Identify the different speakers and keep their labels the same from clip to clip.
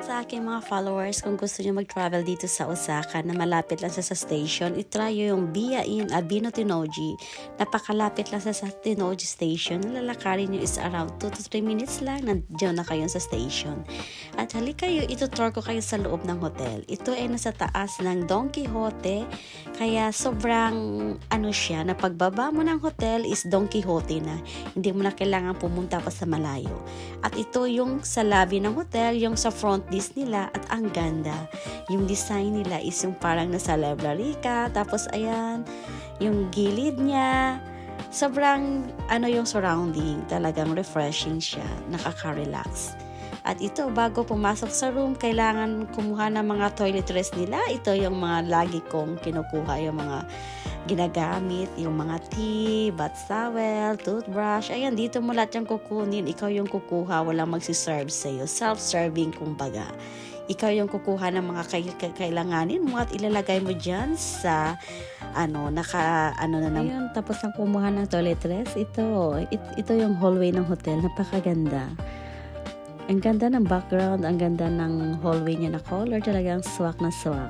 Speaker 1: sa aking mga followers, kung gusto nyo mag-travel dito sa Osaka na malapit lang sa station, itry yung Via in Abino Tennoji. Napakalapit lang sa Tennoji Station. Lalakarin nyo is around 2 to 3 minutes lang. Nandiyan na kayo sa station. At halika kayo, itutour ko kayo sa loob ng hotel. Ito ay nasa taas ng Don Quixote. Kaya sobrang siya, na pagbaba mo ng hotel is Don Quixote na. Hindi mo na kailangan pumunta pa sa malayo. At ito yung sa lobby ng hotel, yung sa front desk nila, at ang ganda. Yung design nila is yung parang nasa library ka, tapos ayan, yung gilid niya, sobrang yung surrounding, talagang refreshing siya, nakaka-relax. At ito, bago pumasok sa room, kailangan kumuha ng mga toiletries nila. Ito yung mga lagi kong kinukuha, yung mga ginagamit, yung mga tea, bath towel, toothbrush. Ayan, dito mo lahat yung kukunin. Ikaw yung kukuha, walang magsiserve sa'yo. Self-serving kumbaga. Ikaw yung kukuha ng mga kailanganin mo at ilalagay mo dyan sa Ayun, tapos ang kumuha ng toiletries. Ito yung hallway ng hotel. Napakaganda. Ang ganda ng background, ang ganda ng hallway niya na color, talagang swak na swak.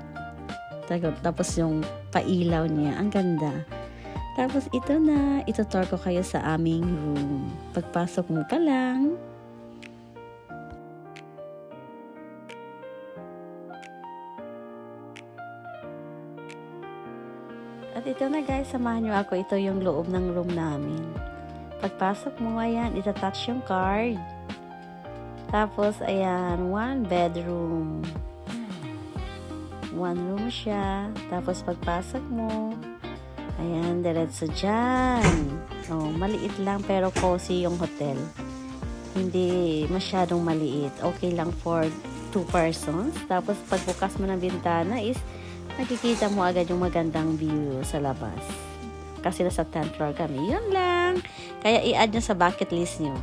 Speaker 1: Tapos yung pailaw niya, ang ganda. Tapos itutour ko kayo sa aming room. Pagpasok mo pa lang, at ito na guys, samahan nyo ako. Ito yung loob ng room namin. Pagpasok mo, ayan, itatouch yung card. Tapos, ayan, 1 bedroom. 1 room siya. Tapos, pagpasok mo, ayan, diretso dyan. Maliit lang pero cozy yung hotel. Hindi masyadong maliit. Okay lang for 2 persons. Tapos, pagbukas mo ng bintana is, nakikita mo agad yung magandang view sa labas. Kasi nasa 10th floor kami. Yun lang. Kaya i-add nyo sa bucket list nyo.